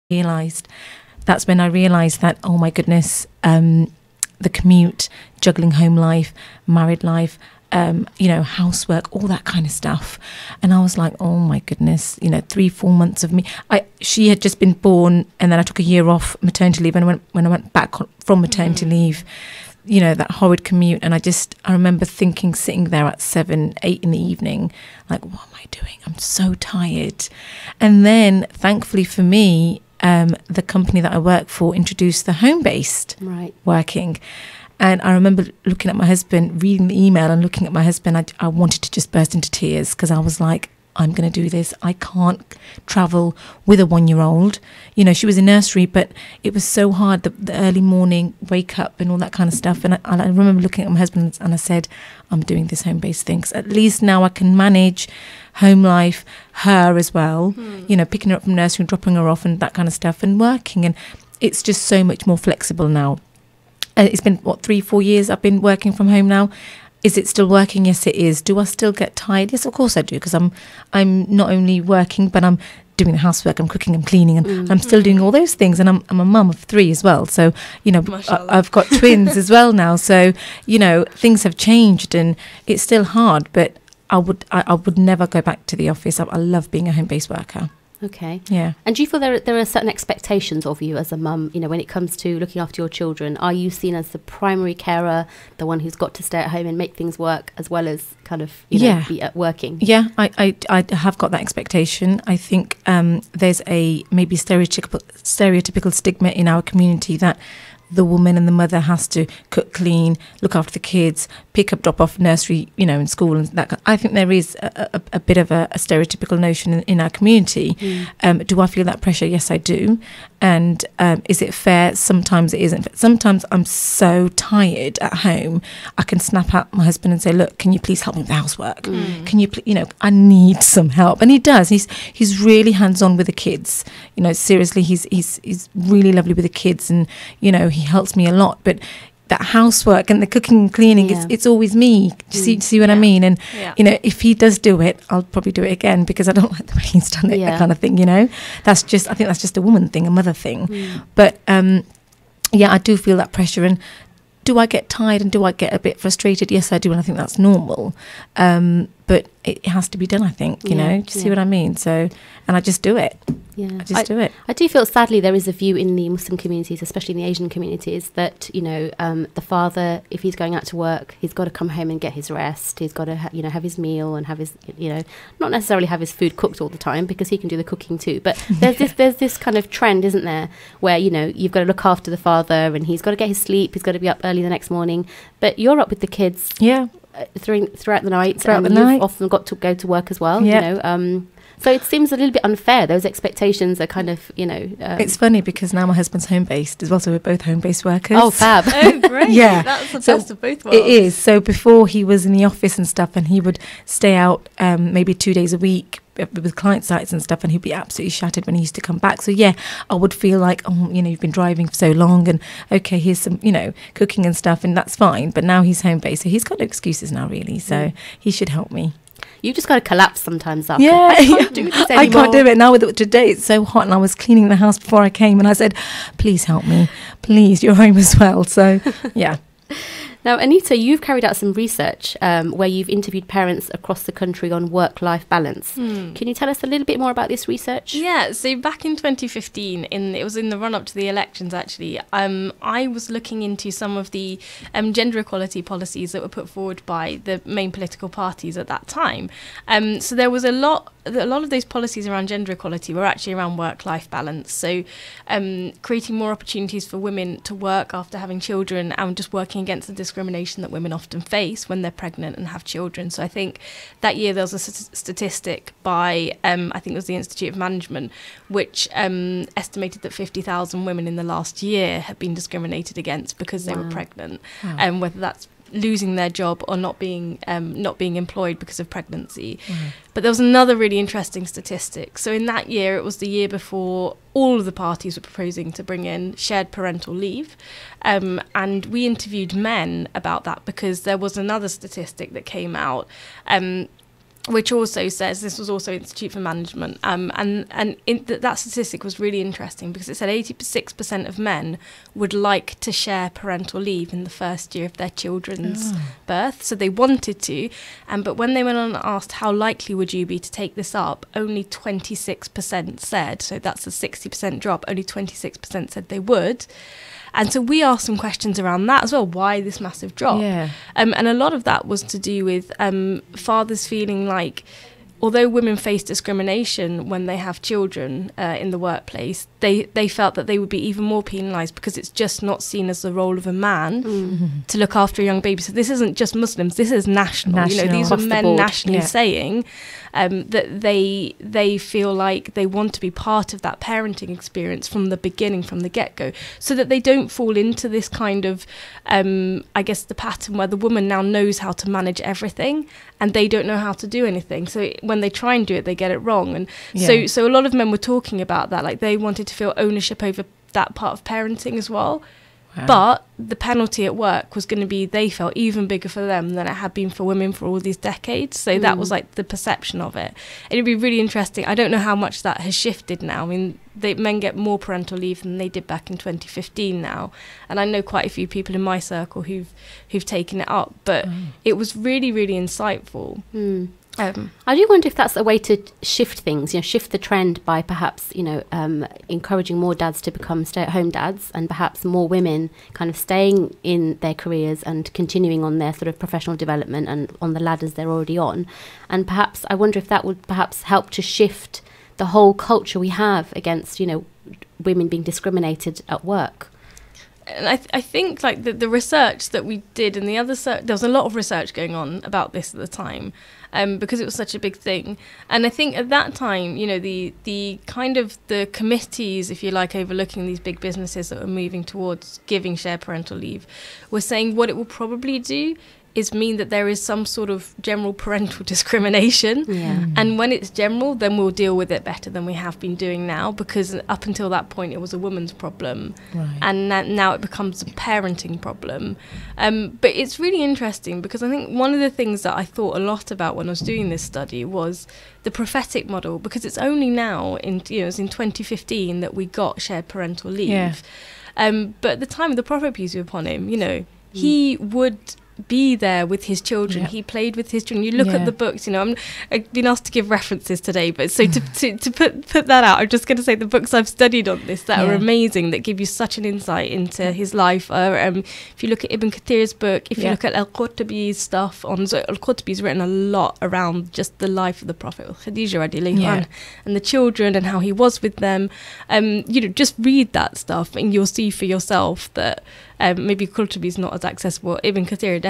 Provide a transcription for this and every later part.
That's when I realised that, oh my goodness, the commute, juggling home life, married life, housework, all that kind of stuff. And I was like, oh my goodness, 3-4 months of me. She had just been born, and then I took a year off maternity leave. And when I went back from maternity leave, that horrid commute. And I remember thinking, sitting there at 7, 8 in the evening, like, what am I doing? I'm so tired. And then thankfully for me, the company that I work for introduced the home-based working. And I remember looking at my husband, reading the email and looking at my husband. I wanted to just burst into tears because I was like, I'm going to do this. I can't travel with a 1-year-old. She was in nursery, but it was so hard, the early morning wake up and all that kind of stuff. And I remember looking at my husband and I said, I'm doing this home-based thing. At least now I can manage home life, her as well, picking her up from nursery and dropping her off and that kind of stuff and working. And it's just so much more flexible now. It's been, 3-4 years I've been working from home now. Is it still working? Yes, it is. Do I still get tired? Yes, of course I do, because I'm not only working, but I'm doing the housework, I'm cooking, I'm cleaning, and I'm still doing all those things. And I'm a mum of 3 as well. So, I've got twins as well now. So, things have changed and it's still hard, but I would never go back to the office. I love being a home-based worker. Okay. Yeah. And do you feel there are certain expectations of you as a mum, when it comes to looking after your children? Are you seen as the primary carer, the one who's got to stay at home and make things work, as well as kind of, be at working? Yeah, I have got that expectation. I think there's a maybe stereotypical stigma in our community that the woman and the mother has to cook, clean, look after the kids, pick up, drop off nursery, in school and that. I think there is a bit of a stereotypical notion in our community. Do I feel that pressure? Yes, I do. And is it fair? Sometimes it isn't. Sometimes I'm so tired at home, I can snap at my husband and say, look, can you please help me with the housework? Can you, I need some help. And he does. He's really hands-on with the kids. Seriously, he's really lovely with the kids, and, he helps me a lot. But that housework and the cooking and cleaning, it's always me. Do you see what I mean? And, if he does do it, I'll probably do it again because I don't like the way he's done it, that kind of thing, I think that's just a woman thing, a mother thing. But, I do feel that pressure. And do I get tired and do I get a bit frustrated? Yes, I do. And I think that's normal. But it has to be done, I think, do you see what I mean? So, and I just do it. I just do it. I do feel, sadly, there is a view in the Muslim communities, especially in the Asian communities, that, the father, if he's going out to work, he's got to come home and get his rest. He's got to, have his meal and have his, not necessarily have his food cooked all the time, because he can do the cooking too. But there's this kind of trend, isn't there, where, you've got to look after the father and he's got to get his sleep. He's got to be up early the next morning. But you're up with the kids. Yeah. Throughout the night. You've often got to go to work as well. Yeah. So it seems a little bit unfair. Those expectations are kind of, it's funny because now my husband's home-based as well, so we're both home-based workers. Oh, fab. Oh, great. Yeah. That's the best of both worlds. It is. So before, he was in the office and stuff, and he would stay out maybe 2 days a week with client sites and stuff, and he'd be absolutely shattered when he used to come back. So yeah, I would feel like, you've been driving for so long, and okay, here's some, cooking and stuff, and that's fine. But now he's home-based, so he's got no excuses now, really. So he should help me. You've just got to collapse sometimes after. Yeah, I can't do this anymore. I can't do it now. Today it's so hot, and I was cleaning the house before I came, and I said, please help me. Please, you're home as well. So, yeah. Now, Anita, you've carried out some research where you've interviewed parents across the country on work-life balance. Can you tell us a little bit more about this research? Yeah, so back in 2015, it was in the run-up to the elections, actually, I was looking into some of the gender equality policies that were put forward by the main political parties at that time. So there was a lot of those policies around gender equality were actually around work-life balance. So creating more opportunities for women to work after having children, and just working against the discrimination that women often face when they're pregnant and have children. So I think that year there was a statistic by, I think it was the Institute of Management, which estimated that 50,000 women in the last year had been discriminated against because they were pregnant, and whether that's losing their job or not being employed because of pregnancy. But there was another really interesting statistic. So in that year, it was the year before all of the parties were proposing to bring in shared parental leave, and we interviewed men about that because there was another statistic that came out which also says, this was also Institute for Management, that statistic was really interesting because it said 86% of men would like to share parental leave in the first year of their children's birth, so they wanted to, but when they went on and asked how likely would you be to take this up, only 26% said, so that's a 60% drop, only 26% said they would. And so we asked some questions around that as well. Why this massive drop? Yeah. And a lot of that was to do with fathers feeling like, although women face discrimination when they have children in the workplace, they felt that they would be even more penalised because it's just not seen as the role of a man to look after a young baby. So this isn't just Muslims, this is national. You know, these are men nationally saying that they feel like they want to be part of that parenting experience from the beginning, from the get-go, so that they don't fall into this kind of, I guess, the pattern where the woman now knows how to manage everything and they don't know how to do anything. So when they try and do it, they get it wrong. And so a lot of men were talking about that, like they wanted to feel ownership over that part of parenting as well. Wow. But the penalty at work was going to be, they felt, even bigger for them than it had been for women for all these decades. So that was like the perception of it. It'd be really interesting. I don't know how much that has shifted now. I mean, men get more parental leave than they did back in 2015 now. And I know quite a few people in my circle who've taken it up. But it was really, really insightful. I do wonder if that's a way to shift things, shift the trend by perhaps, encouraging more dads to become stay-at-home dads, and perhaps more women kind of staying in their careers and continuing on their sort of professional development and on the ladders they're already on. And perhaps I wonder if that would perhaps help to shift the whole culture we have against, women being discriminated at work. And I think like the research that we did and the other there was a lot of research going on about this at the time, because it was such a big thing. And I think at that time, the kind of the committees, if you like, overlooking these big businesses that were moving towards giving shared parental leave were saying what it will probably do is mean that there is some sort of general parental discrimination. And when it's general, then we'll deal with it better than we have been doing now, because up until that point it was a woman's problem, and now it becomes a parenting problem. But it's really interesting because I think one of the things that I thought a lot about when I was doing this study was the prophetic model, because it's only now it was in 2015 that we got shared parental leave. But at the time of the Prophet, peace be upon him, he would be there with his children. He played with his children. You look at the books, I've been asked to give references today, but so to put that out, I'm just going to say the books I've studied on this that are amazing, that give you such an insight into his life. If you look at Ibn Kathir's book, if you look at Al-Qurtubi's stuff on, so Al-Qurtubi's written a lot around just the life of the Prophet, Khadija radiallahu anha, and the children and how he was with them. Just read that stuff and you'll see for yourself that maybe Qurtubi's not as accessible. Ibn Kathir definitely.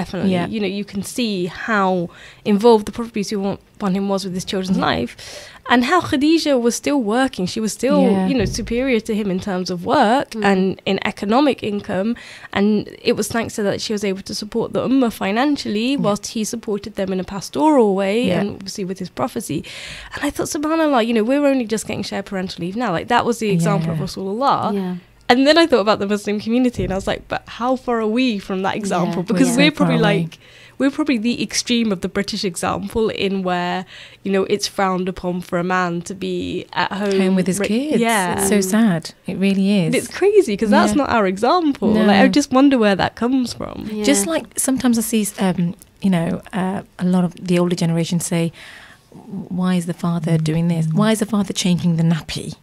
You can see how involved the Prophet peace be upon him was with his children's life, and how Khadija was still working. She was still, superior to him in terms of work and in economic income, and it was thanks to that she was able to support the Ummah financially, whilst he supported them in a pastoral way, and obviously with his prophecy. And I thought, subhanAllah, we're only just getting shared parental leave now. Like, that was the example of Rasulullah. And then I thought about the Muslim community, and I was like, but how far are we from that example? Because we're probably the extreme of the British example, in where, it's frowned upon for a man to be at home with his kids. It's so sad. It really is. And it's crazy because that's not our example. No. Like, I just wonder where that comes from. Just like sometimes I see, a lot of the older generation say, why is the father doing this? Why is the father changing the nappy?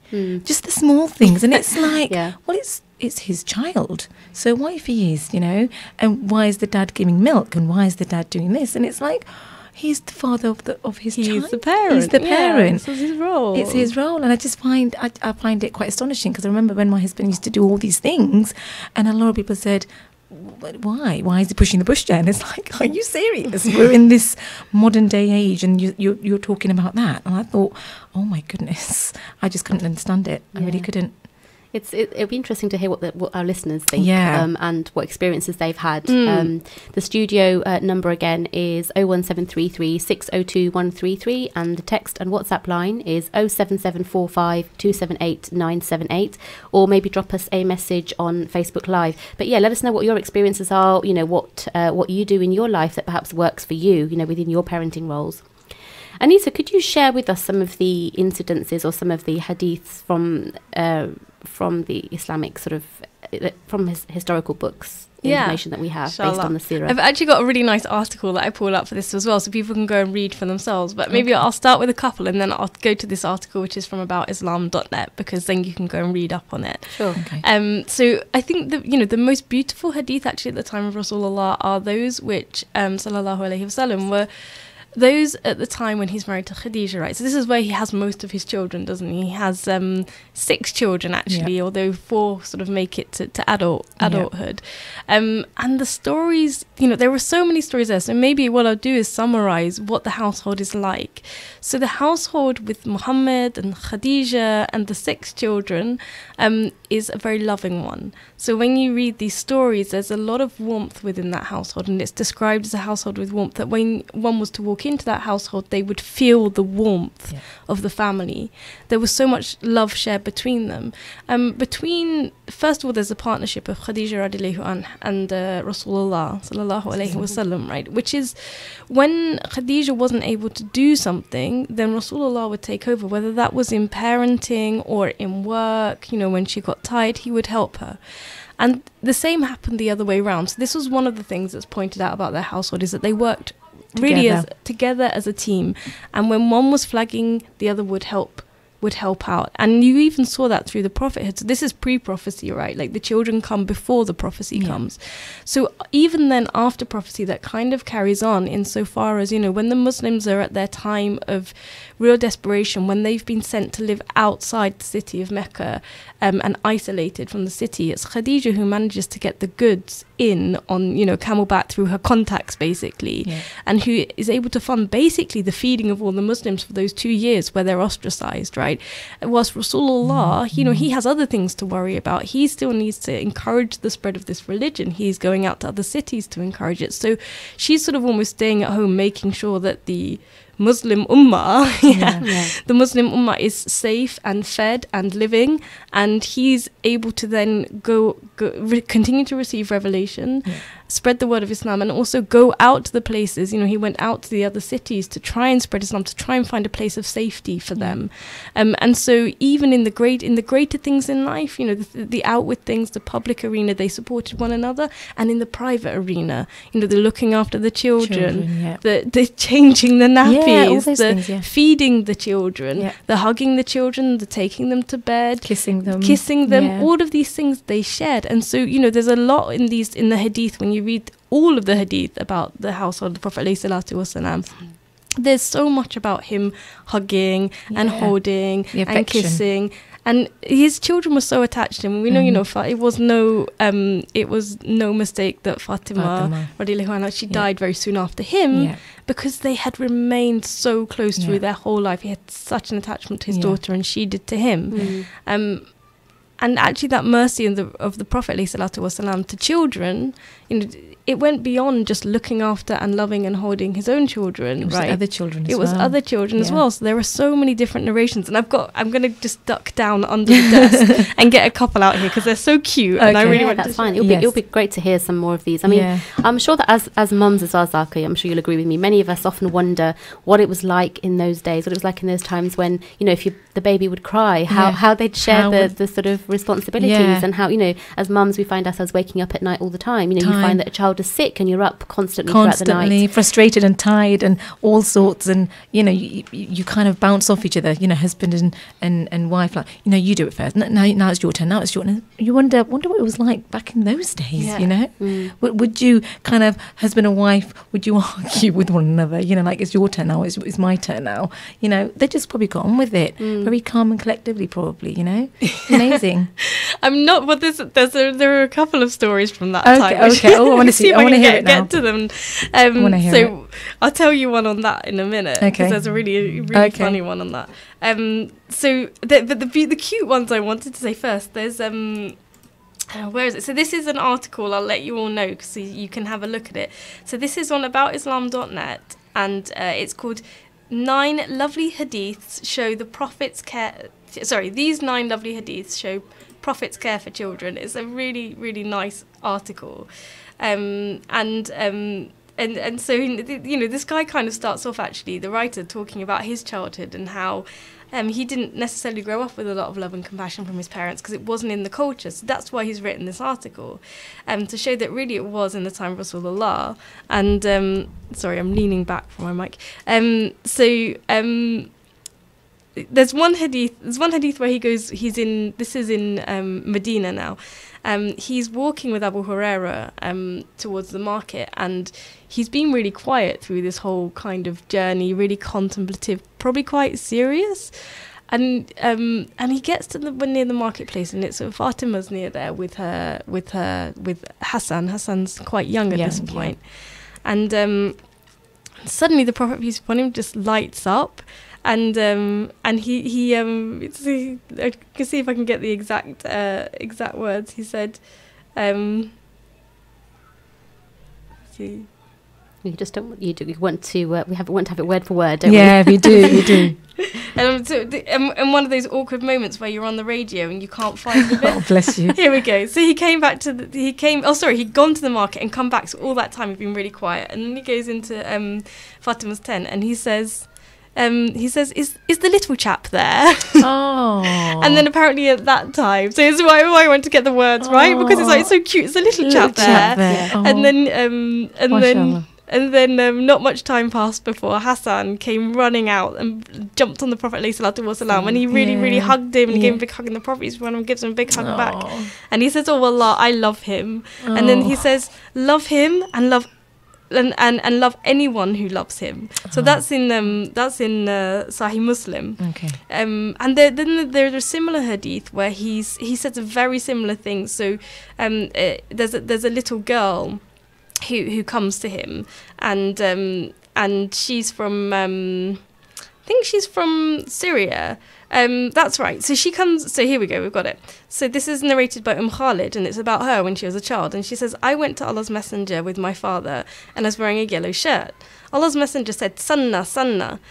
Just the small things. And it's like, well, it's his child. So what if he is, and why is the dad giving milk? And why is the dad doing this? And it's like, he's the father of his child. He's the parent. He's the parent. This is his role. It's his role. And I just find it quite astonishing, because I remember when my husband used to do all these things, and a lot of people said, why is he pushing the bush down? And it's like, are you serious? We're in this modern day age and you're talking about that. And I thought, oh my goodness, I just couldn't understand it. I really couldn't. It'll be interesting to hear what our listeners think, and what experiences they've had. The studio number again is 01733 602 133, and the text and WhatsApp line is 07745 278 978, or maybe drop us a message on Facebook Live. But let us know what your experiences are, what you do in your life that perhaps works for you, within your parenting roles. Anita, could you share with us some of the incidences or some of the hadiths from the Islamic sort of from historical books, information that we have based on the seerah? I've actually got a really nice article that I pulled up for this as well, so people can go and read for themselves. But maybe I'll start with a couple, and then I'll go to this article, which is from aboutislam.net, because then you can go and read up on it. Sure. Okay. So I think the most beautiful hadith actually at the time of Rasulullah are those which Sallallahu Alaihi Wasallam were those at the time when he's married to Khadija, right? So this is where he has most of his children, doesn't he? He has 6 children, actually, although 4 sort of make it to adulthood. And the stories, there were so many stories there. So maybe what I'll do is summarize what the household is like. So the household with Muhammad and Khadija and the 6 children is a very loving one. So when you read these stories, there's a lot of warmth within that household, and it's described as a household with warmth, that when one was to walk into that household, they would feel the warmth of the family. There was so much love shared between them. First of all, there's a partnership of Khadija radiallahu anha and Rasulullah Sallallahu Alaihi Wasallam, right? Which is when Khadija wasn't able to do something, then Rasulullah would take over, whether that was in parenting or in work. When she got tired, he would help her. And the same happened the other way around. So this was one of the things that's pointed out about their household, is that they worked really together as a team. And when one was flagging, the other would help out. And you even saw that through the prophethood. So this is pre-prophecy, right? Like the children come before the prophecy comes. So even then, after prophecy, that kind of carries on insofar as, when the Muslims are at their time of real desperation, when they've been sent to live outside the city of Mecca and isolated from the city, it's Khadija who manages to get the goods in on, camelback through her contacts, basically, and who is able to fund basically the feeding of all the Muslims for those 2 years where they're ostracized, right? Whilst Rasulullah, he has other things to worry about. He still needs to encourage the spread of this religion. He's going out to other cities to encourage it. So she's sort of almost staying at home, making sure that the Muslim Ummah, the Muslim Ummah is safe and fed and living, and he's able to then continue to receive revelation, spread the word of Islam, and also go out to the places. He went out to the other cities to try and spread Islam, to try and find a place of safety for them. And so even in the greater things in life, the outward things, the public arena, they supported one another, and in the private arena, the looking after the children, the changing the nappies, the feeding the children, the hugging the children, the taking them to bed, kissing them, all of these things they shared. And so there's a lot in the hadith. When you read all of the hadith about the household of the Prophet _, there's so much about him hugging and holding and kissing. And his children were so attached to him. We know, it was no mistake that Fatima radiallahu anha, she died very soon after him, because they had remained so close through their whole life. He had such an attachment to his daughter, and she did to him. And actually, that mercy of the Prophet ﷺ to children, it went beyond just looking after and loving and holding his own children. It was other children as well. So there are so many different narrations, and I'm going to just duck down under the desk and get a couple out here because they're so cute. And I really want that's fine. It'll be great to hear some more of these. I mean, I'm sure that as mums as well, Zaki, I'm sure you'll agree with me. Many of us often wonder what it was like in those days, what it was like in those times when if the baby would cry, how they'd share the sort of responsibilities, and how as mums we find ourselves waking up at night all the time. You find that a child is sick and you're up constantly throughout the night, frustrated and tired and all sorts, and you kind of bounce off each other, husband and wife, like you do it first, now it's your turn, you wonder what it was like back in those days. Would you kind of, husband and wife, would you argue with one another, like it's your turn now, it's my turn now, they just probably got on with it very calm and collectively, probably. Amazing. I'm not, but there are a couple of stories from that time. Okay. I want to see. I want to hear it now. Get to them. I'll tell you one on that in a minute. Because there's a really funny one on that. So the cute ones I wanted to say first. There's where is it? So this is an article. I'll let you all know because you can have a look at it. So this is on aboutislam.net, and it's called 9 lovely hadiths show the Prophet's care. Sorry, these 9 lovely hadiths show Prophet's care for children. It's a really, really nice article. And and so, you know, this guy kind of starts off, actually, the writer, talking about his childhood and how he didn't necessarily grow up with a lot of love and compassion from his parents because it wasn't in the culture. So that's why he's written this article, to show that really it was in the time of Rasulullah. And sorry, I'm leaning back from my mic. There's one hadith where he goes, this is in Medina now. He's walking with Abu Huraira towards the market, and he's been really quiet through this whole kind of journey, really contemplative, probably quite serious. And he gets to near the marketplace, and it's Fatima's near there with Hassan. Hassan's quite young at this point. And suddenly the Prophet, peace be upon him, just lights up. And he I can see if I can get the exact words. He said, see. You just don't. You want to. We want to have it word for word, don't we? Yeah, we do. You do. And one of those awkward moments where you're on the radio and you can't find the bit. Oh, bless you. Here we go. So he came back to he'd gone to the market and come back. So all that time he'd been really quiet. And then he goes into Fatima's tent and he says, is the little chap there? Oh. And then apparently at that time, so it's why I went to get the words right, because it's like, it's so cute. It's a little chap there. Oh. And then not much time passed before Hassan came running out and jumped on the Prophet ﷺ, and he really hugged him and gave him a big hug, and the Prophet gives him a big hug back. And he says, oh Allah, I love him. And then he says, love him and love and love anyone who loves him. So that's in Sahih Muslim. Okay. And then there's a similar hadith where he says a very similar thing. So there's a little girl who comes to him, and she's from I think she's from Syria. That's right. So she comes. So here we go. We've got it. So this is narrated by Khalid, and it's about her when she was a child. And she says, I went to Allah's Messenger with my father, and I was wearing a yellow shirt. Allah's Messenger said, Sanna, Sanna,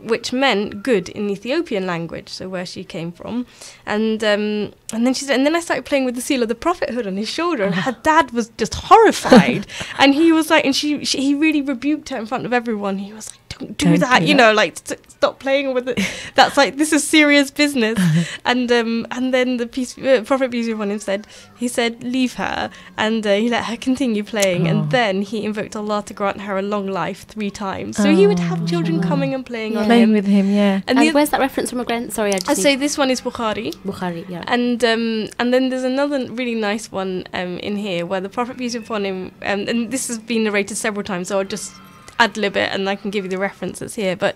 which meant good in Ethiopian language, so where she came from. And then she said, and then I started playing with the seal of the prophethood on his shoulder, and her dad was just horrified. And he was like, and he really rebuked her in front of everyone. He was like, don't do that, you know, like stop playing with it. That's like, this is serious business. And then the Prophet peace be upon him said, leave her, and he let her continue playing. And then he invoked Allah to grant her a long life 3 times. So he would have children coming and playing on him. Playing with him, yeah. And where's that reference from again? Sorry, I just so this one is Bukhari. Bukhari, yeah. And then there's another really nice one in here where the Prophet peace be upon him, and this has been narrated several times, so I'll just ad-lib it and I can give you the reference that's here. But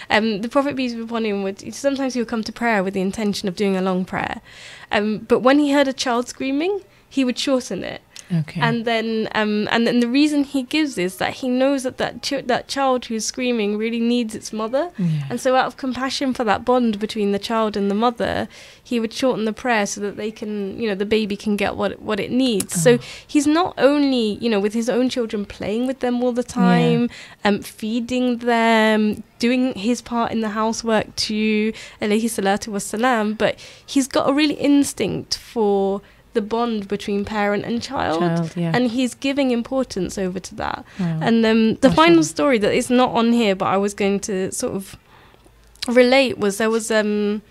the Prophet peace be upon him sometimes he would come to prayer with the intention of doing a long prayer. But when he heard a child screaming, he would shorten it. Okay. And then the reason he gives is that he knows that child who's screaming really needs its mother. Yeah. And so out of compassion for that bond between the child and the mother, he would shorten the prayer so that they can, the baby can get what it needs. So he's not only, with his own children, playing with them all the time, feeding them, doing his part in the housework too, alayhi salatu wassalam, but he's got a really instinct for the bond between parent and child, and he's giving importance over to that. Wow. And the final story that is not on here, but I was going to sort of relate, was there was an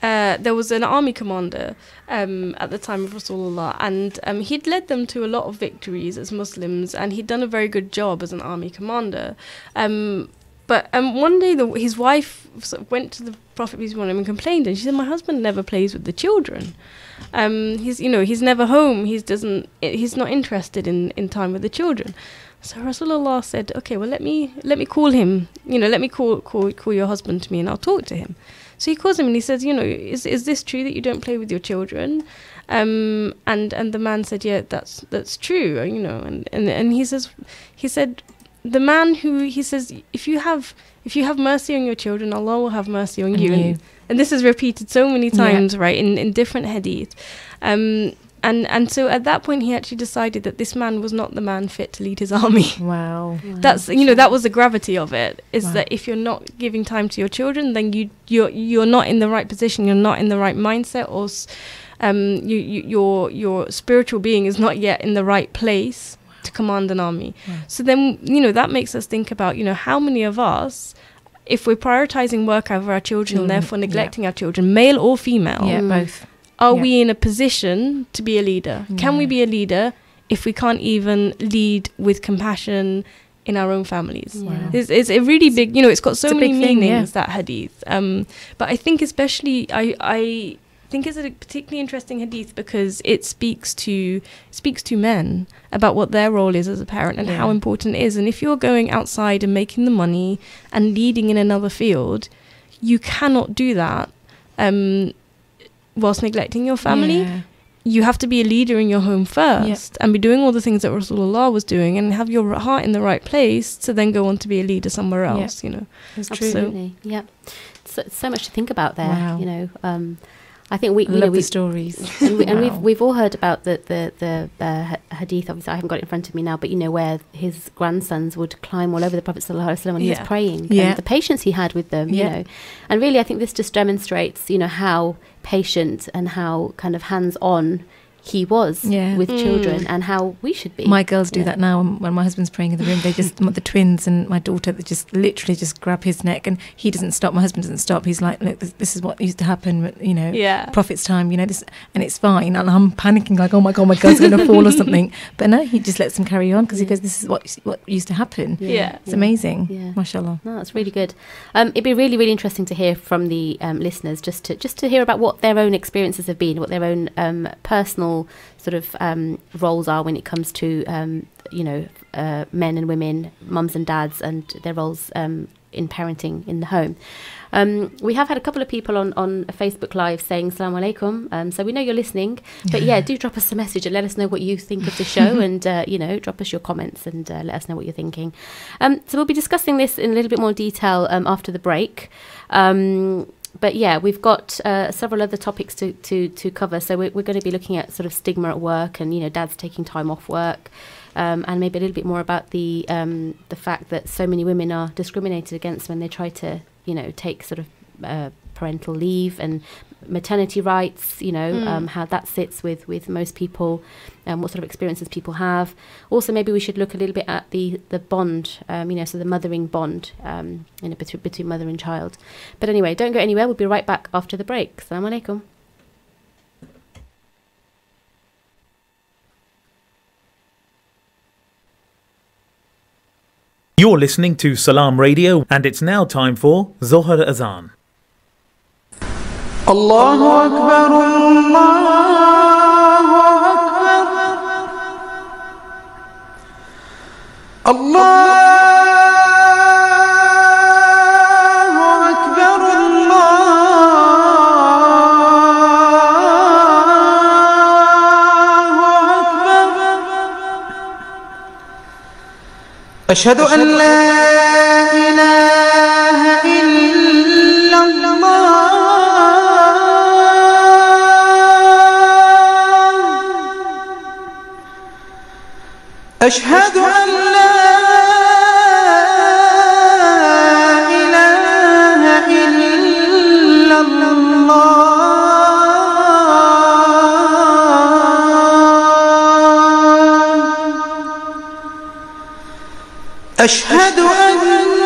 army commander at the time of Rasulullah, and he'd led them to a lot of victories as Muslims, and he'd done a very good job as an army commander. But one day his wife sort of went to the Prophet peace be upon him and complained, and she said, my husband never plays with the children. He's never home. He's not interested in time with the children. So Rasulullah said, okay, well let me call him. Let me call your husband to me, and I'll talk to him. So he calls him and he says, is this true that you don't play with your children? And the man said, yeah, that's true. And he said, the man who, he says, if you have mercy on your children, Allah will have mercy on you. And this is repeated so many times, right, in different hadith. And so at that point, he actually decided that this man was not the man fit to lead his army. Wow. That's, that was the gravity of it, is that if you're not giving time to your children, then you're not in the right position, you're not in the right mindset, or your spiritual being is not yet in the right place to command an army. So then, that makes us think about, how many of us, if we're prioritizing work over our children, and therefore neglecting our children, male or female, both, are we in a position to be a leader? Can we be a leader if we can't even lead with compassion in our own families? It's a really big, it's got so many meanings, that hadith. But I think especially, I think it's a particularly interesting hadith because it speaks to men about what their role is as a parent and how important it is. And if you're going outside and making the money and leading in another field, you cannot do that whilst neglecting your family. You have to be a leader in your home first and be doing all the things that Rasulullah was doing and have your heart in the right place to then go on to be a leader somewhere else, That's absolutely true. So much to think about there. I think we love the stories, and we've all heard about the hadith. Obviously, I haven't got it in front of me now, but where his grandsons would climb all over the Prophet Sallallahu Alaihi Wasallam when he was praying, and the patience he had with them, and really, I think this just demonstrates, how patient and how kind of hands-on he was with children, and how we should be. My girls do that now. When my husband's praying in the room, they just, the twins and my daughter, they just literally just grab his neck, and he doesn't stop. My husband doesn't stop. He's like, look, this is what used to happen, Prophet's time, this, and it's fine. And I'm panicking like, oh my God, my girl's going to fall or something. But no, he just lets them carry on because he goes, this is what used to happen. It's amazing. Mashallah. No, that's really good. It'd be really, really interesting to hear from the listeners, just to hear about what their own experiences have been, what their own personal sort of roles are when it comes to men and women, mums and dads, and their roles in parenting in the home. We have had a couple of people on a Facebook Live saying Assalamu alaikum, so we know you're listening, but do drop us a message and let us know what you think of the show, and drop us your comments and let us know what you're thinking. So we'll be discussing this in a little bit more detail after the break. But we've got several other topics to cover. So we're going to be looking at sort of stigma at work, and dads taking time off work, and maybe a little bit more about the fact that so many women are discriminated against when they try to take sort of parental leave, and maternity rights, how that sits with most people, and what sort of experiences people have. Also, maybe we should look a little bit at the bond, so the mothering bond, between mother and child. But anyway, don't go anywhere. We'll be right back after the break. Assalamu alaikum. You're listening to Salaam Radio, and it's now time for Zohar Azan. Allahu Akbar, Allahu Akbar, Allahu Akbar, Ashhadu an la ilaha illallah, Ashhadu an la ilaha illallah, Ashhadu anna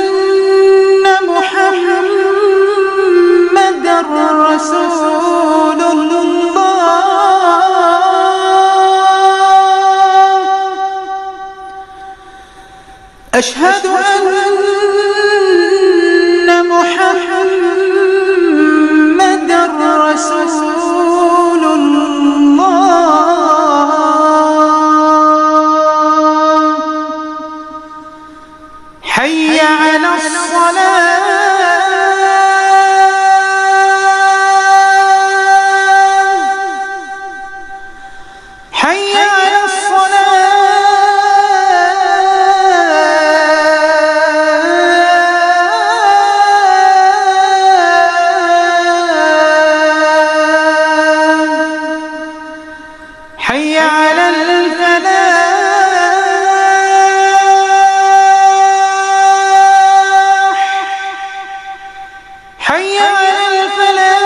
Muhammadar Rasulullah, Ashhadu anna Muhammadar Rasulullah, Hayya ala as-salah, Hayya ala as-salah, Hayya ala al-falah, Hayya ala al-falah.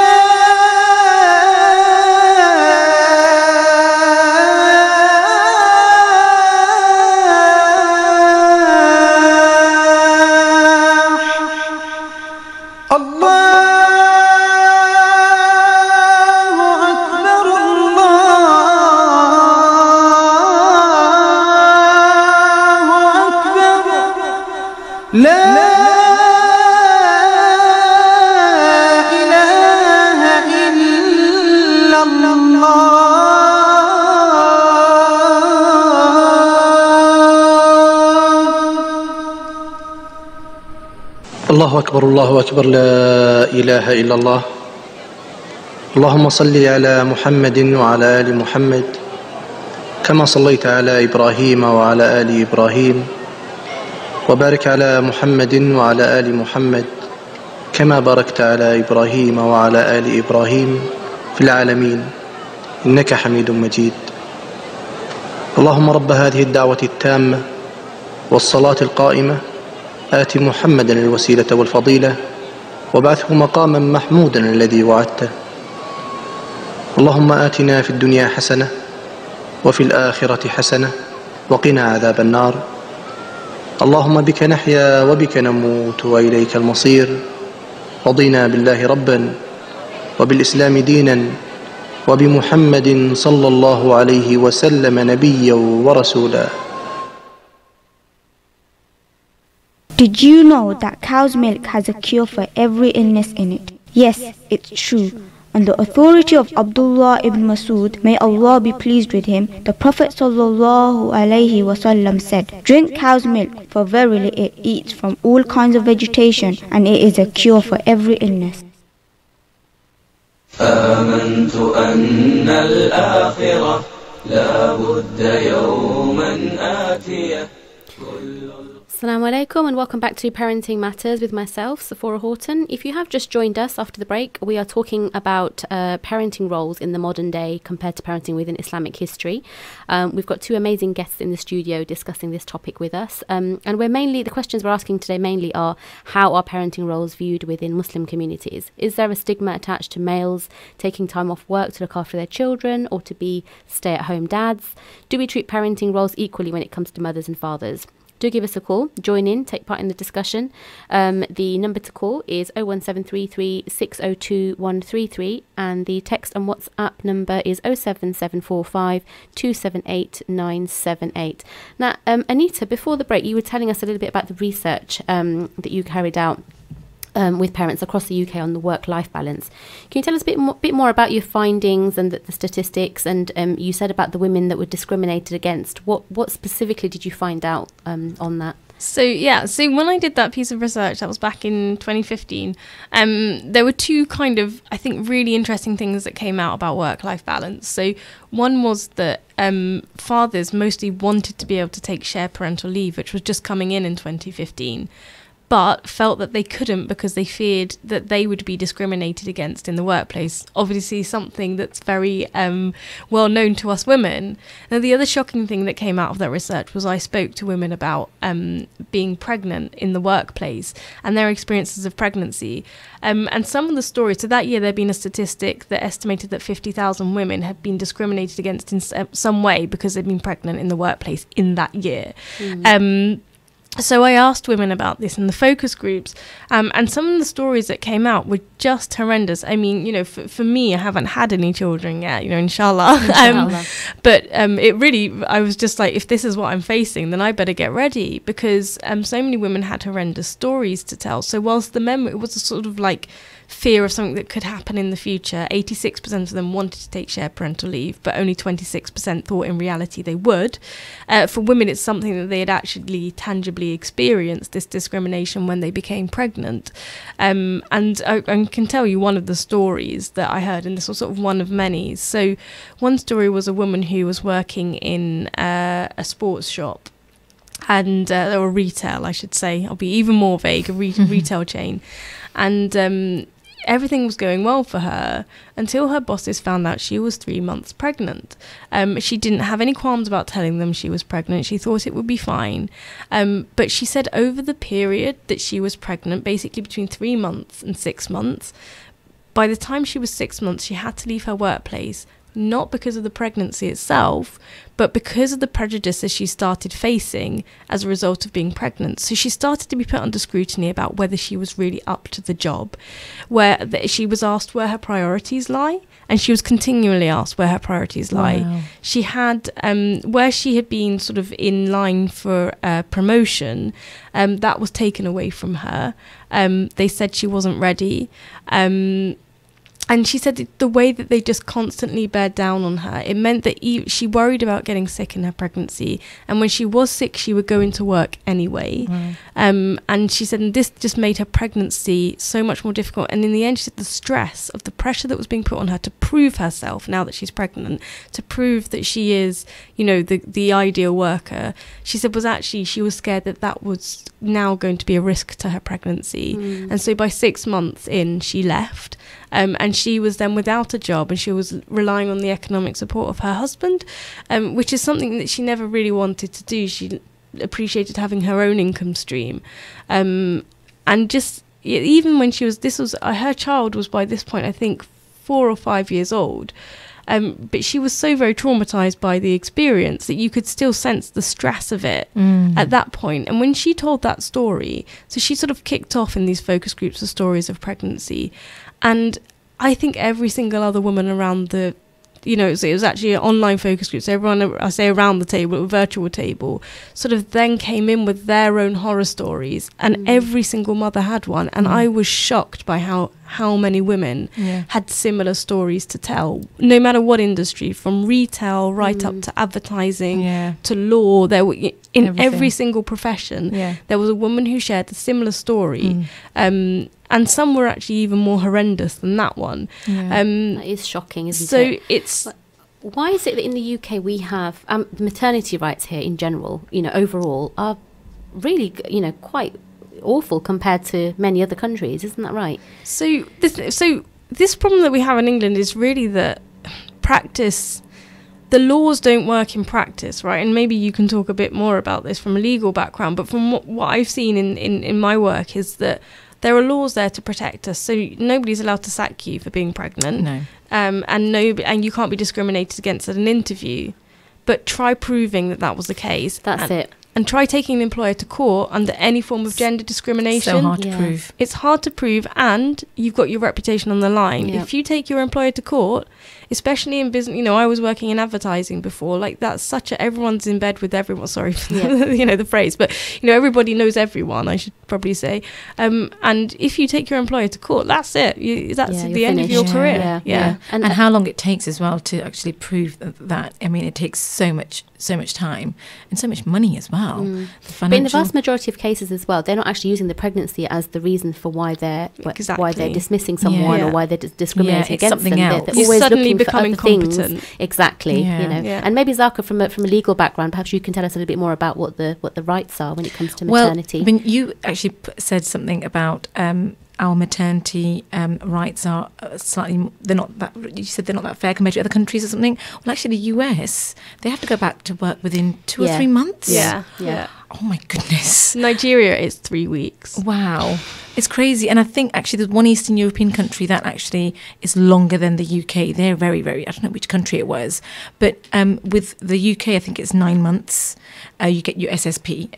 الله أكبر لا إله إلا الله. اللهم صل على محمد وعلى آل محمد كما صليت على إبراهيم وعلى آل إبراهيم وبارك على محمد وعلى آل محمد كما باركت على إبراهيم وعلى آل إبراهيم في العالمين إنك حميد مجيد. اللهم رب هذه الدعوة التامة والصلاة القائمة آت محمدا الوسيلة والفضيلة وابعثه مقاما محمودا الذي وعدته. اللهم آتنا في الدنيا حسنة وفي الآخرة حسنة وقنا عذاب النار. اللهم بك نحيا وبك نموت وإليك المصير. رضينا بالله ربا وبالإسلام دينا وبمحمد صلى الله عليه وسلم نبيا ورسولا. Did you know that cow's milk has a cure for every illness in it? Yes, it's true. On the authority of Abdullah ibn Masud, may Allah be pleased with him, the Prophet Sallallahu Alaihi Wasallam said, "Drink cow's milk, for verily it eats from all kinds of vegetation, and it is a cure for every illness." آمنت أن الآخرة لا بد يوما آتية. Assalamu alaikum and welcome back to Parenting Matters with myself, Sephora Horton. If you have just joined us after the break, we are talking about parenting roles in the modern day compared to parenting within Islamic history. We've got two amazing guests in the studio discussing this topic with us. And the questions we're asking today mainly are, how are parenting roles viewed within Muslim communities? Is there a stigma attached to males taking time off work to look after their children or to be stay-at-home dads? Do we treat parenting roles equally when it comes to mothers and fathers? Do give us a call, join in, take part in the discussion. The number to call is 01733 602 133 and the text and WhatsApp number is 07745 278 978. Now, Anita, before the break, you were telling us a little bit about the research that you carried out with parents across the UK on the work-life balance. Can you tell us a bit more about your findings and the statistics? And you said about the women that were discriminated against. What specifically did you find out on that? So when I did that piece of research, that was back in 2015, there were two kind of, I think, really interesting things that came out about work-life balance. So one was that fathers mostly wanted to be able to take shared parental leave, which was just coming in 2015. But felt that they couldn't because they feared that they would be discriminated against in the workplace. Obviously something that's very well known to us women. Now, the other shocking thing that came out of that research was I spoke to women about being pregnant in the workplace and their experiences of pregnancy. And some of the stories, so that year there'd been a statistic that estimated that 50,000 women had been discriminated against in some way because they'd been pregnant in the workplace in that year. So I asked women about this in the focus groups, and some of the stories that came out were just horrendous. I mean, for me, I haven't had any children yet, inshallah. But it really, I was just like, if this is what I'm facing, then I better get ready, because so many women had horrendous stories to tell. So whilst the men, it was a sort of like fear of something that could happen in the future, 86% of them wanted to take shared parental leave, but only 26% thought in reality they would. For women, it's something that they had actually tangibly experienced, this discrimination, when they became pregnant. And I can tell you one of the stories that I heard, and this was sort of one of many. So one story was a woman who was working in a sports shop, and or retail, I should say. I'll be even more vague, a retail chain. And everything was going well for her until her bosses found out she was 3 months pregnant. She didn't have any qualms about telling them she was pregnant. She thought it would be fine. But she said over the period that she was pregnant, basically between 3 months and 6 months, by the time she was 6 months, she had to leave her workplace, not because of the pregnancy itself, but because of the prejudices she started facing as a result of being pregnant. So she started to be put under scrutiny about whether she was really up to the job, where she was asked where her priorities lie, and she was continually asked where her priorities lie. Wow. She had, where she had been sort of in line for promotion, that was taken away from her. They said she wasn't ready. and she said the way that they just constantly bear down on her, it meant that she worried about getting sick in her pregnancy. And when she was sick, she would go into work anyway. And she said, and this just made her pregnancy so much more difficult. And in the end, she said the stress of the pressure that was being put on her to prove herself now that she's pregnant, to prove that she is, you know, the ideal worker, she said was actually, she was scared that that was now going to be a risk to her pregnancy. And so by 6 months in, she left. And she was then without a job, and she was relying on the economic support of her husband, which is something that she never really wanted to do. She appreciated having her own income stream. And just even when she was, her child was by this point, I think, 4 or 5 years old. But she was so very traumatized by the experience that you could still sense the stress of it at that point. And when she told that story, so she sort of kicked off in these focus groups of stories of pregnancy. And I think every single other woman around the, you know, it was actually an online focus group. So everyone, I say around the table, a virtual table, sort of then came in with their own horror stories. And every single mother had one. And I was shocked by how many women had similar stories to tell, no matter what industry, from retail right up to advertising to law. There were, in every single profession, there was a woman who shared a similar story. And some were actually even more horrendous than that one. That is shocking, isn't it? So it's... Why is it that in the UK we have maternity rights here in general, you know, overall, are really, you know, quite awful compared to many other countries? Isn't that right? So this problem that we have in England is really that the laws don't work in practice, right? And maybe you can talk a bit more about this from a legal background, but from what I've seen in my work is that there are laws there to protect us. So nobody's allowed to sack you for being pregnant. No. And you can't be discriminated against at an interview. But try proving that was the case. That's it. And try taking the employer to court under any form of gender discrimination. So hard to prove. It's hard to prove, and you've got your reputation on the line. If you take your employer to court, especially in business, you know, I was working in advertising before, like that's such everyone's in bed with everyone, sorry for you know, the phrase, but, you know, everybody knows everyone, I should probably say. And if you take your employer to court, that's it. That's the end of your career. And how long it takes as well to actually prove that. I mean, it takes so much time and so much money as well. But in the vast majority of cases as well, they're not actually using the pregnancy as the reason for why they're dismissing someone or why they're discriminating against something them. Else. They're always suddenly looking becoming for other competent. Things. Exactly. You know. And maybe Zaka, from a legal background, perhaps you can tell us a little bit more about what the rights are when it comes to maternity. Well, when you actually said something about our maternity rights are slightly, you said they're not that fair compared to other countries or something. Well, actually, the US, they have to go back to work within 2 or 3 months. Yeah. Oh my goodness. Nigeria is 3 weeks. Wow. It's crazy. And I think actually there's one Eastern European country that actually is longer than the UK. They're very, very, I don't know which country it was. But with the UK, I think it's 9 months. You get your SMP,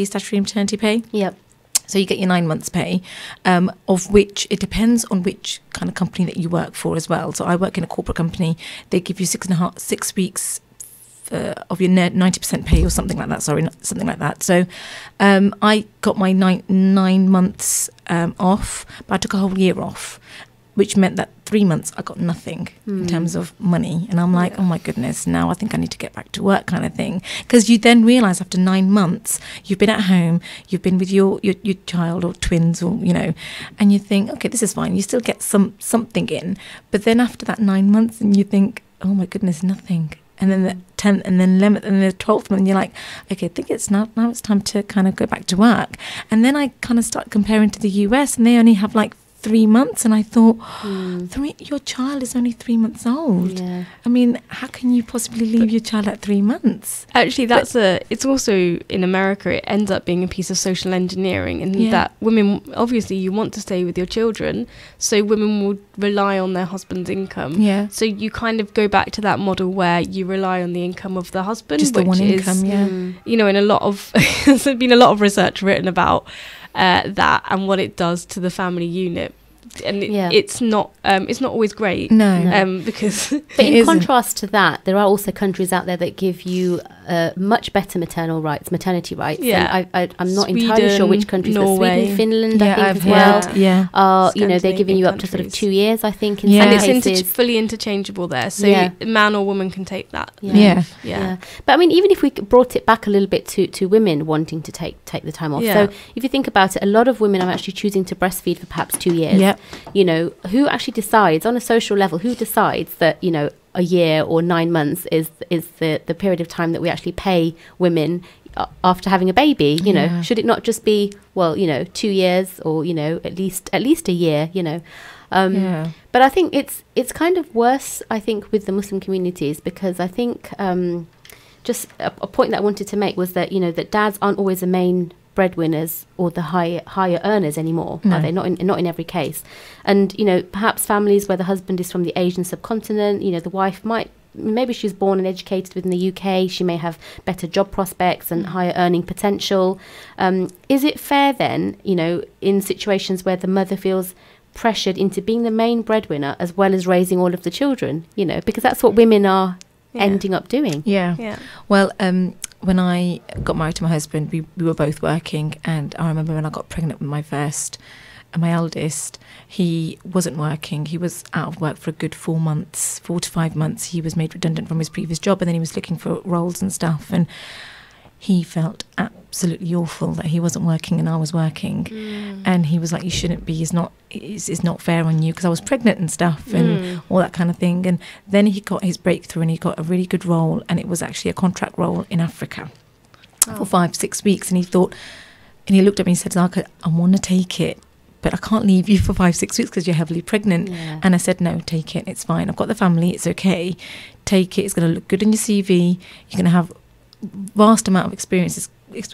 statutory maternity pay. Yep. So you get your 9 months pay, of which it depends on which kind of company that you work for as well. So I work in a corporate company. They give you 6 weeks of your 90% pay or something like that. Something like that. So I got my 9 months off, but I took a whole year off, which meant that 3 months I got nothing in terms of money. And I'm like, oh my goodness, now I think I need to get back to work kind of thing. Because you then realise after 9 months, you've been at home, you've been with your child or twins or, you know, and you think, okay, this is fine. You still get something in. But then after that 9 months and you think, oh my goodness, nothing. And then the 10th and then 11th and the 12th month, you're like, okay, I think it's now it's time to kind of go back to work. And then I kind of start comparing to the US, and they only have like 3 months, and I thought, your child is only 3 months old. Yeah. I mean, how can you possibly leave your child at 3 months? Actually, it's also in America, it ends up being a piece of social engineering, and that women, obviously you want to stay with your children, so women will rely on their husband's income. Yeah. So you kind of go back to that model where you rely on the income of the husband, just the one income. You know, in a lot of there's been a lot of research written about that and what it does to the family unit, and it's not always great. No. Because but in contrast to that, there are also countries out there that give you much better maternity rights. Yeah. And I'm not entirely sure which countries, Norway. but Sweden, Finland, I think I've as well. heard, yeah. Are, you know, they're giving you up to sort of 2 years, I think, in some And it's cases. fully interchangeable there. So man or woman can take that. Yeah. But I mean, even if we brought it back a little bit to women wanting to take the time off. So if you think about it, a lot of women are actually choosing to breastfeed for perhaps 2 years. Yep. You know, who actually decides on a social level, who decides that, you know, a year or 9 months is the period of time that we actually pay women after having a baby? You know, should it not just be, well, you know, 2 years or, you know, at least a year, you know? But I think it's kind of worse, I think, with the Muslim communities, because I think just a point that I wanted to make was that, you know, that dads aren't always the main breadwinners or the higher earners anymore. No. Are they? Not in every case. And, you know, perhaps families where the husband is from the Asian subcontinent, you know, the wife maybe she's born and educated within the UK, she may have better job prospects and higher earning potential. Is it fair then, you know, in situations where the mother feels pressured into being the main breadwinner as well as raising all of the children, you know, because that's what women are ending up doing? Yeah. Well, when I got married to my husband, we were both working, and I remember when I got pregnant with my eldest, he wasn't working. He was out of work for a good 4 to 5 months. He was made redundant from his previous job, and then he was looking for roles and stuff, and he felt absolutely awful that he wasn't working and I was working. And he was like, you shouldn't be, it's not fair on you, because I was pregnant and stuff and all that kind of thing. And then he got his breakthrough and he got a really good role, and it was actually a contract role in Africa for 5-6 weeks. And he thought, and he looked at me and said, Zaka, I want to take it, but I can't leave you for 5-6 weeks because you're heavily pregnant. And I said, no, take it, it's fine, I've got the family, it's okay, take it, it's going to look good in your CV, you're going to have vast amount of experiences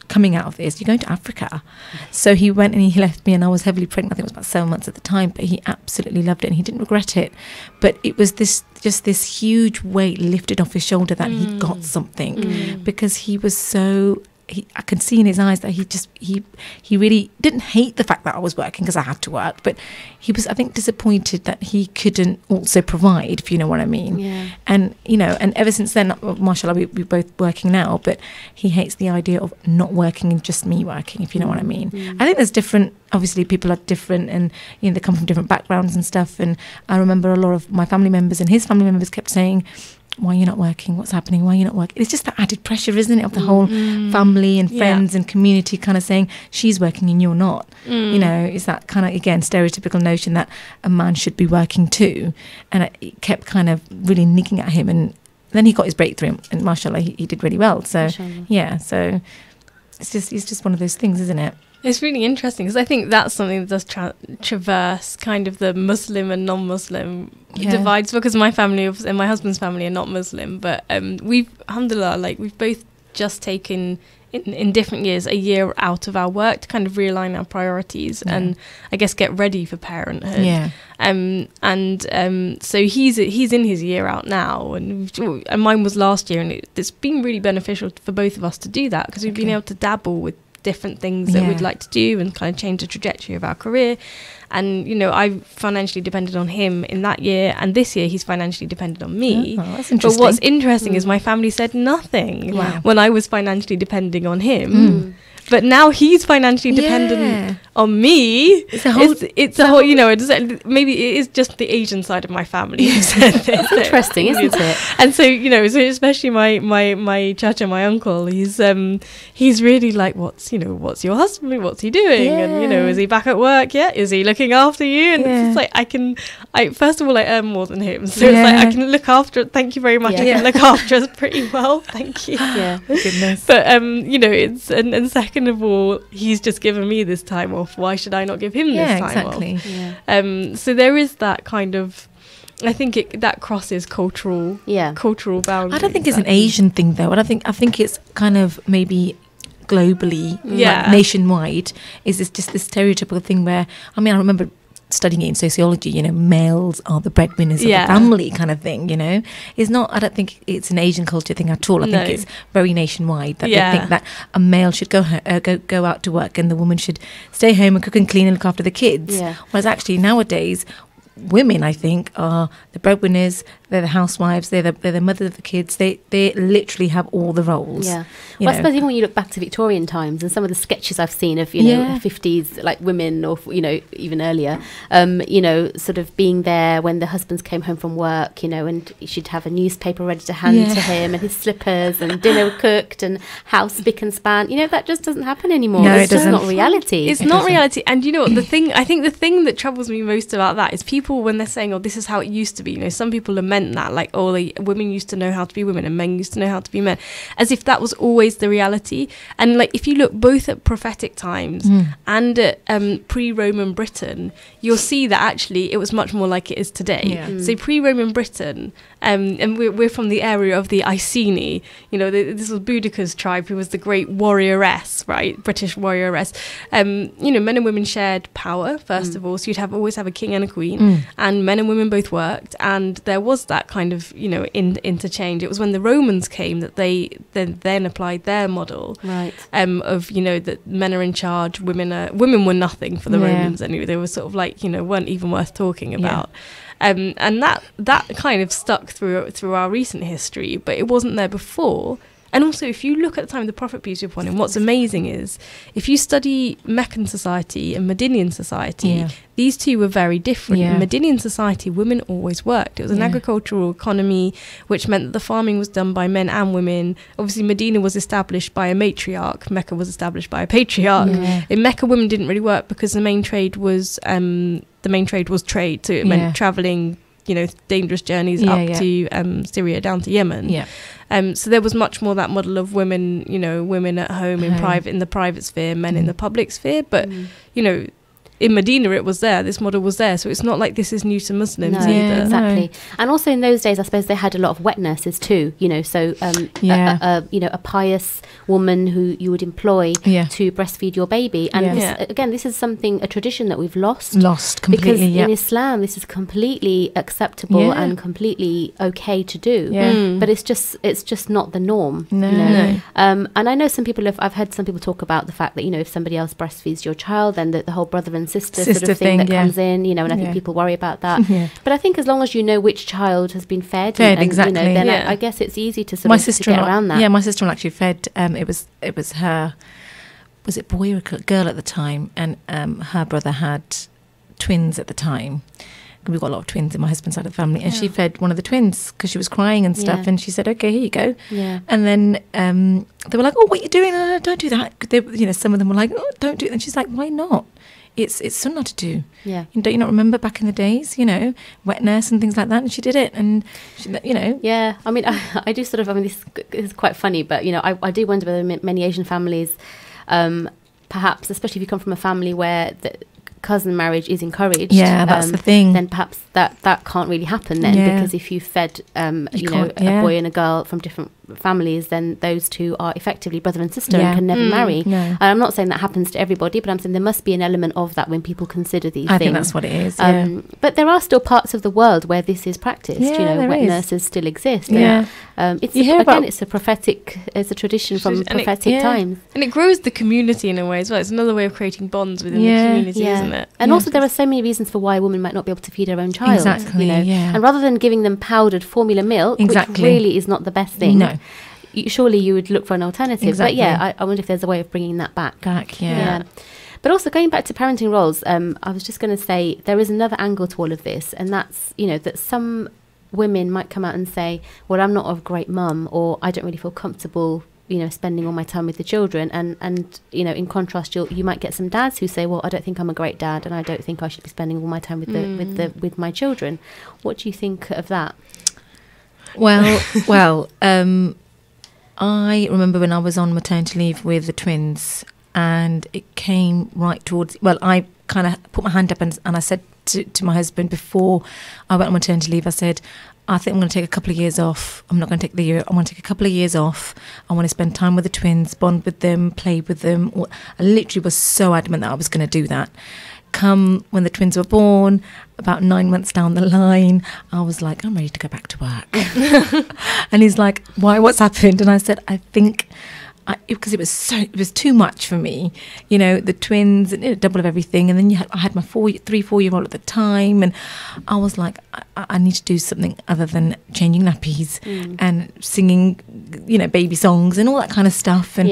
coming out of this, you're going to Africa. So he went and he left me, and I was heavily pregnant. I think it was about 7 months at the time, but he absolutely loved it and he didn't regret it. But it was this huge weight lifted off his shoulder that he got something, because he was so, I could see in his eyes that he really didn't hate the fact that I was working, because I had to work, but he was, I think, disappointed that he couldn't also provide, if you know what I mean. And, you know, and ever since then, mashallah, we're both working now, but he hates the idea of not working and just me working, if you know what I mean. I think there's different, obviously people are different, and, you know, they come from different backgrounds and stuff. And I remember a lot of my family members and his family members kept saying, why are you not working? What's happening? Why are you not working? It's just that added pressure, isn't it, of the whole family and friends and community kind of saying, she's working and you're not. You know, it's that kind of, again, stereotypical notion that a man should be working too. And it kept kind of really niggling at him. And then he got his breakthrough, and mashallah, he did really well. So, yeah, so it's just one of those things, isn't it? It's really interesting, because I think that's something that does traverse kind of the Muslim and non-Muslim divides, because my family and my husband's family are not Muslim, but we've, alhamdulillah, like we've both just taken in different years a year out of our work to kind of realign our priorities and I guess get ready for parenthood. So he's in his year out now, and mine was last year, and it's been really beneficial for both of us to do that, because we've been able to dabble with different things that we'd like to do and kind of change the trajectory of our career. And, you know, I financially depended on him in that year, and this year he's financially dependent on me. That's interesting. But what's interesting is my family said nothing when I was financially depending on him. But now he's financially dependent on me. It's a whole, you know, maybe it is just the Asian side of my family who said this. Interesting, isn't it? And so, you know, so especially my chacha, my uncle, he's really like, what's your husband? What's he doing? And, you know, is he back at work yet? Is he looking after you? And it's just like, first of all, I earn more than him. So it's like, I can look after, thank you very much. I can look after us pretty well. Thank you. Goodness. But, you know, it's, and second of all, he's just given me this time off. Why should I not give him this time off? So there is that kind of, I think that crosses cultural boundaries. I don't think it's an Asian thing though. I think it's kind of maybe globally, like nationwide, is this just this stereotypical thing where, I mean, I remember studying it in sociology, you know, males are the breadwinners of the family kind of thing, you know. It's not, I don't think it's an Asian culture thing at all. I think it's very nationwide that they think that a male should go out to work and the woman should stay home and cook and clean and look after the kids. Whereas actually nowadays, women, I think, are the breadwinners, they're the housewives, they're the mother of the kids. They literally have all the roles. Yeah. Well, I suppose even when you look back to Victorian times and some of the sketches I've seen of, you know, 50s, like women, or, you know, even earlier, you know, sort of being there when the husbands came home from work, you know, and she'd have a newspaper ready to hand to him, and his slippers, and dinner cooked, and house spick and span. You know, that just doesn't happen anymore. No, it's it just doesn't. not reality. It's not reality. And you know what, I think the thing that troubles me most about that is people, when they're saying, oh, this is how it used to be, you know, some people lament that, like, oh, women used to know how to be women and men used to know how to be men, as if that was always the reality. And like, if you look both at prophetic times and at pre-Roman Britain, you'll see that actually it was much more like it is today. So pre-Roman Britain, and we're from the area of the Iceni, you know, this was Boudicca's tribe, who was the great warrioress, right, British warrioress. You know, men and women shared power, first of all, so you'd always have a king and a queen, and men and women both worked, and there was that kind of, you know, interchange. It was when the Romans came that they then applied their model, right, of, you know, that men are in charge, women were nothing for the Romans anyway. They were sort of like, you know, weren't even worth talking about. And that kind of stuck through our recent history, but it wasn't there before. And also, if you look at the time of the Prophet, peace be upon him, what's amazing is, if you study Meccan society and Medinian society, these two were very different. In Medinian society, women always worked. It was an agricultural economy, which meant that the farming was done by men and women. Obviously, Medina was established by a matriarch. Mecca was established by a patriarch. In Mecca, women didn't really work because the main trade was trade. So it meant travelling, you know, dangerous journeys up to Syria, down to Yemen. So there was much more that model of women, you know, women at home in the private sphere, men in the public sphere. But, you know, in Medina it was there, this model was there, so it's not like this is new to Muslims either. Exactly. And also in those days, I suppose they had a lot of wet nurses too, you know, so you know, a pious woman who you would employ to breastfeed your baby. And this is a tradition that we've lost completely, because in Islam this is completely acceptable and completely okay to do, but it's just not the norm. You know? And I know I've heard some people talk about the fact that, you know, if somebody else breastfeeds your child, then the whole brother and sister sort of thing that comes in, you know, and I think people worry about that. But I think as long as you know which child has been fed and exactly, you know, then I guess it's easy to sort of to get around that. Yeah, my sister-in-law actually fed, it was her, was it boy or girl at the time, and her brother had twins at the time. We've got a lot of twins in my husband's side of the family, and she fed one of the twins because she was crying and stuff, and she said, okay, here you go. And then they were like, oh, what are you doing? No, don't do that. They, you know, some of them were like, oh, don't do it. And she's like, why not? It's sunnah to do. Don't you not remember back in the days, you know, wet nurse and things like that? And she did it, and she, you know. Yeah, I mean, I do sort of. I mean, this is quite funny, but you know, I do wonder whether many Asian families, perhaps, especially if you come from a family where the cousin marriage is encouraged. Yeah, that's the thing. Then perhaps that can't really happen then, because if you fed, you know, a boy and a girl from different families, then those two are effectively brother and sister and can never marry. And I'm not saying that happens to everybody, but I'm saying there must be an element of that when people consider these things. I think that's what it is. But there are still parts of the world where this is practiced. You know, wet nurses still exist. It's a prophetic, it's a tradition from prophetic times, and it grows the community in a way as well. It's another way of creating bonds within the community, isn't it? And also there are so many reasons for why a woman might not be able to feed her own child. Exactly, you know, and rather than giving them powdered formula milk, which really is not the best thing. No. Surely you would look for an alternative. Exactly. But I wonder if there's a way of bringing that back. But also going back to parenting roles, I was just going to say there is another angle to all of this, and that's, you know, that some women might come out and say, well, I'm not a great mum, or I don't really feel comfortable, you know, spending all my time with the children. And you know, in contrast, you might get some dads who say, well, I don't think I'm a great dad, and I don't think I should be spending all my time with my children. What do you think of that? Well, I remember when I was on maternity leave with the twins, and it came right towards, well, I kind of put my hand up and I said to my husband before I went on maternity leave, I said, I think I'm going to take a couple of years off. I'm not going to take the year. I want to take a couple of years off. I want to spend time with the twins, bond with them, play with them. I literally was so adamant that I was going to do that. Come when the twins were born, about 9 months down the line, I was like, I'm ready to go back to work. And he's like, why, what's happened? And I said, I think because it was too much for me, you know, the twins and double of everything, and then I had my 4-year-old at the time, and I was like, I need to do something other than changing nappies and singing, you know, baby songs and all that kind of stuff, and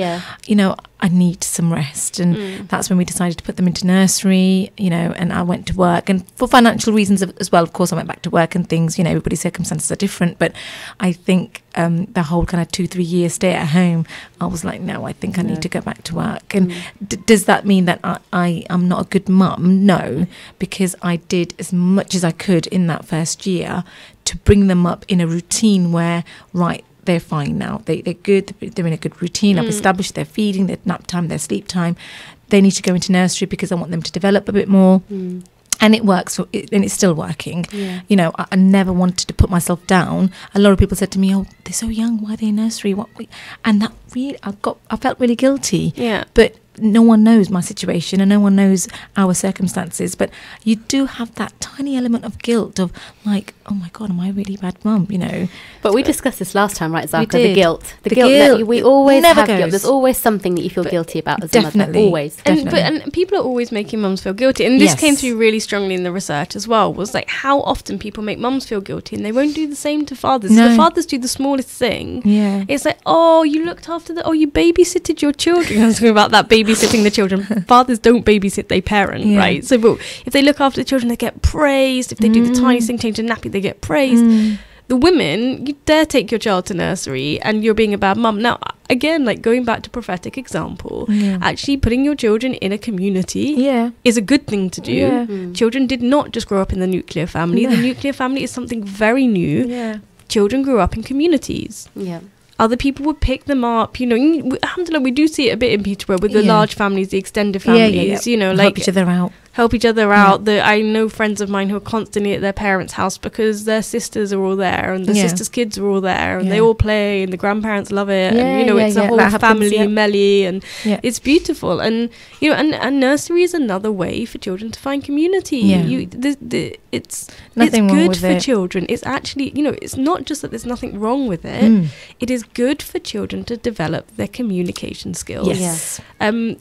you know, I need some rest, and that's when we decided to put them into nursery, you know, and I went to work, and for financial reasons as well, of course, I went back to work and things, you know, everybody's circumstances are different, but I think the whole kind of 2-3 year stay at home, I was like, no, I think I need to go back to work. And does that mean that I am not a good mum? No, because I did as much as I could in that first year to bring them up in a routine where, right, they're fine now. They're good. They're in a good routine. I've established their feeding, their nap time, their sleep time. They need to go into nursery because I want them to develop a bit more. And it works, and it's still working. You know, I never wanted to put myself down. A lot of people said to me, "Oh, they're so young. Why are they in nursery?" And that really, I felt really guilty. But no one knows my situation, and no one knows our circumstances. But you do have that tiny element of guilt of like, oh my God, am I a really bad mum? You know. But we discussed this last time, right, Zaka? We did. The guilt. The guilt. That we always never have goes. guilt. There's always something that you feel guilty about as a mother. Definitely. Always. And people are always making mums feel guilty. And this came through really strongly in the research as well, was like how often people make mums feel guilty and they won't do the same to fathers. No. The fathers do the smallest thing. Yeah. It's like, oh, you looked after you babysitted your children. I was talking about that, babysitting the children. Fathers don't babysit their parent, right? So but if they look after the children, they get praised. If they do the tiniest thing, change a nappy, they get praised. The women, you dare take your child to nursery and you're being a bad mum. Now, again, like going back to prophetic example, actually putting your children in a community is a good thing to do. Children did not just grow up in the nuclear family. The nuclear family is something very new. Children grew up in communities. Other people would pick them up, you know. Alhamdulillah, we do see it a bit in Peterborough with the large families, the extended families, you know, like help each other out. I know friends of mine who are constantly at their parents' house because their sisters are all there and the sisters' kids are all there and they all play and the grandparents love it and, you know, it's a whole family melly and it's beautiful. And, you know, and nursery is another way for children to find community. It's good for children. It's actually, you know, it's not just that there's nothing wrong with it. It is good for children to develop their communication skills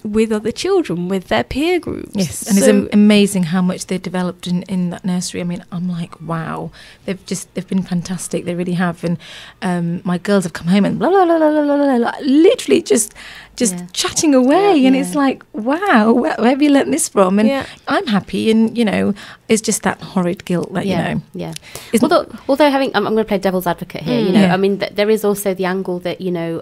with other children, with their peer groups. And it's amazing how much they developed in that nursery. I mean, I'm like, wow, they've been fantastic. They really have. And my girls have come home and blah blah blah blah blah blah, blah literally just chatting away, and it's like, wow, where have you learnt this from? And I'm happy, and you know, it's just that horrid guilt that you know. Although having, I'm going to play devil's advocate here. You know, I mean, there is also the angle that, you know,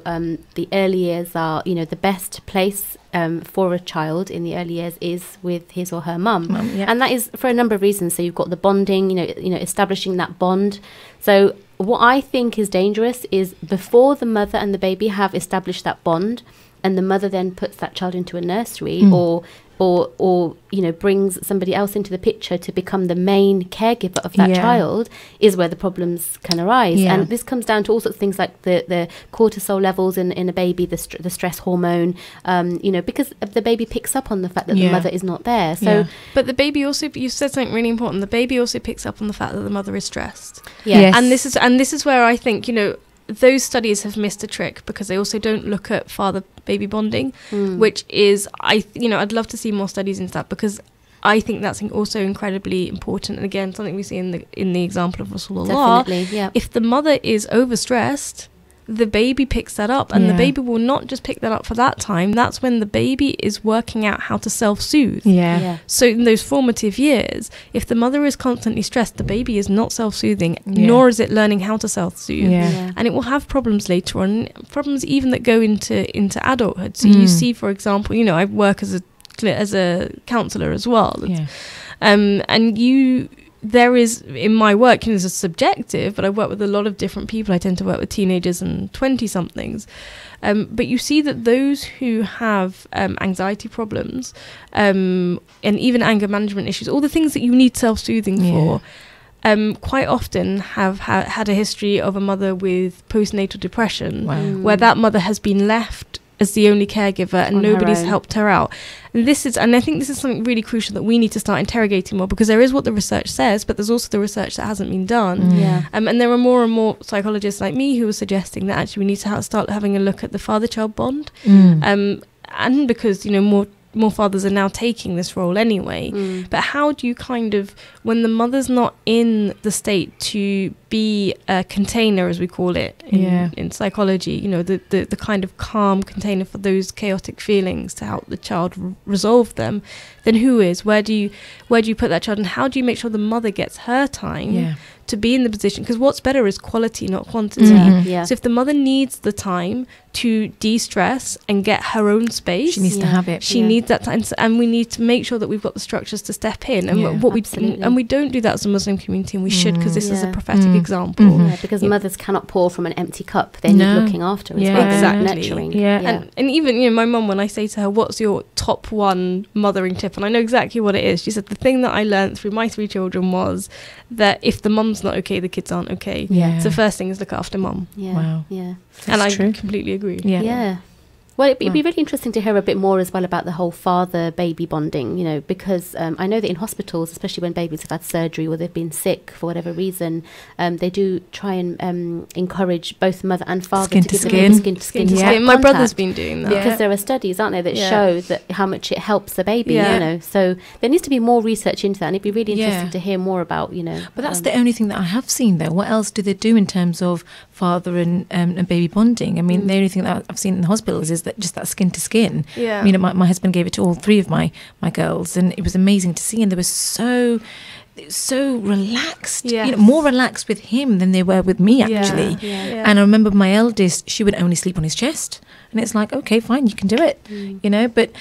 the early years are, you know, the best place for a child in the early years is with his or her mum, and that is for a number of reasons. So you've got the bonding, you know, establishing that bond. So what I think is dangerous is before the mother and the baby have established that bond, and the mother then puts that child into a nursery or you know, brings somebody else into the picture to become the main caregiver of that child, is where the problems can arise. And this comes down to all sorts of things like the cortisol levels in a baby, the stress hormone, you know, because the baby picks up on the fact that the mother is not there. So, but the baby also, you said something really important, the baby also picks up on the fact that the mother is stressed. And this is where I think, you know, those studies have missed a trick because they also don't look at father-baby bonding, which is, I'd love to see more studies into that, because I think that's also incredibly important. And again, something we see in the example of Rasulullah. If the mother is overstressed, the baby picks that up, and the baby will not just pick that up for that time. That's when the baby is working out how to self-soothe. So in those formative years, if the mother is constantly stressed, the baby is not self-soothing, nor is it learning how to self-soothe. And it will have problems later on, problems even that go into adulthood. So you see, for example, you know, I work as a counsellor as well. And there is, in my work, you know, this is subjective, but I work with a lot of different people. I tend to work with teenagers and 20-somethings. But you see that those who have anxiety problems and even anger management issues, all the things that you need self-soothing for, quite often have had a history of a mother with postnatal depression, where that mother has been left as the only caregiver and On her nobody's own. helped her out. And I think this is something really crucial that we need to start interrogating more, because there is what the research says, but there's also the research that hasn't been done. Yeah. And there are more and more psychologists like me who are suggesting that actually we need to start having a look at the father-child bond. And because, you know, more fathers are now taking this role anyway. But how do you kind of, when the mother's not in the state to be a container, as we call it in psychology, you know, the kind of calm container for those chaotic feelings to help the child resolve them, then who is? Where do you put that child, and how do you make sure the mother gets her time to be in the position? Because what's better is quality, not quantity. So if the mother needs the time to de-stress and get her own space, She needs to have it. She needs that time, and we need to make sure that we've got the structures to step in. And we don't do that as a Muslim community, and we should, because this is a prophetic example. Because mothers cannot pour from an empty cup; they need looking after as well, exactly. nurturing. And even, you know, my mum, when I say to her, "What's your top one mothering tip?" and I know exactly what it is, she said the thing that I learned through my 3 children was that if the mum's not okay, the kids aren't okay. So the first thing is look after mum. Wow. And I completely agree. Well, it'd be really interesting to hear a bit more as well about the whole father-baby bonding, you know, because I know that in hospitals, especially when babies have had surgery or they've been sick for whatever reason, they do try and encourage both mother and father Skin to to give skin. them skin to skin. My brother's contact. been doing that. Because there are studies, aren't there, that show that how much it helps the baby, you know. So there needs to be more research into that, and it'd be really interesting to hear more about, you know. But that's the only thing that I have seen, though. What else do they do in terms of father and baby bonding? I mean, the only thing that I've seen in the hospitals is that just that skin to skin. You know, my husband gave it to all 3 of my girls, and it was amazing to see, and they were so relaxed, you know, more relaxed with him than they were with me, actually. And I remember my eldest, she would only sleep on his chest, and it's like, okay, fine, you can do it, you know, but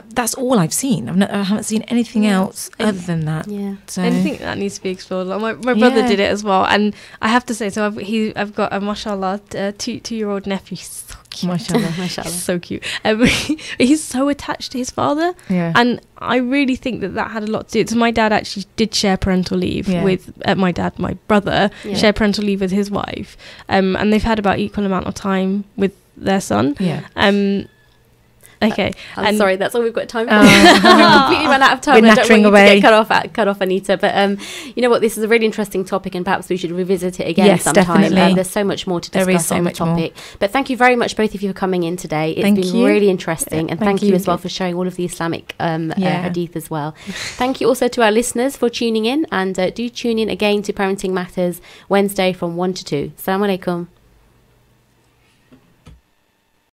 that's all I've seen. I haven't seen anything else other than that. So I think that needs to be explored. Like my brother did it as well, and I have to say, so I've got a mashallah 2-year-old nephew. So cute. Mashallah. He's so cute. He's so attached to his father, and I really think that had a lot to do. So my dad actually did share parental leave with my brother shared parental leave with his wife, and they've had about equal amount of time with their son. Okay, I'm sorry, that's all we've got time for. We've completely run out of time. I don't want you to get cut off, Anita. But you know what? This is a really interesting topic, and perhaps we should revisit it again sometime. Definitely. There's so much more to discuss on the topic. But thank you very much, both of you, for coming in today. It's been really interesting, and thank you as well for sharing all of the Islamic hadith as well. Thank you also to our listeners for tuning in, and do tune in again to Parenting Matters Wednesday from 1 to 2. Assalamu alaikum.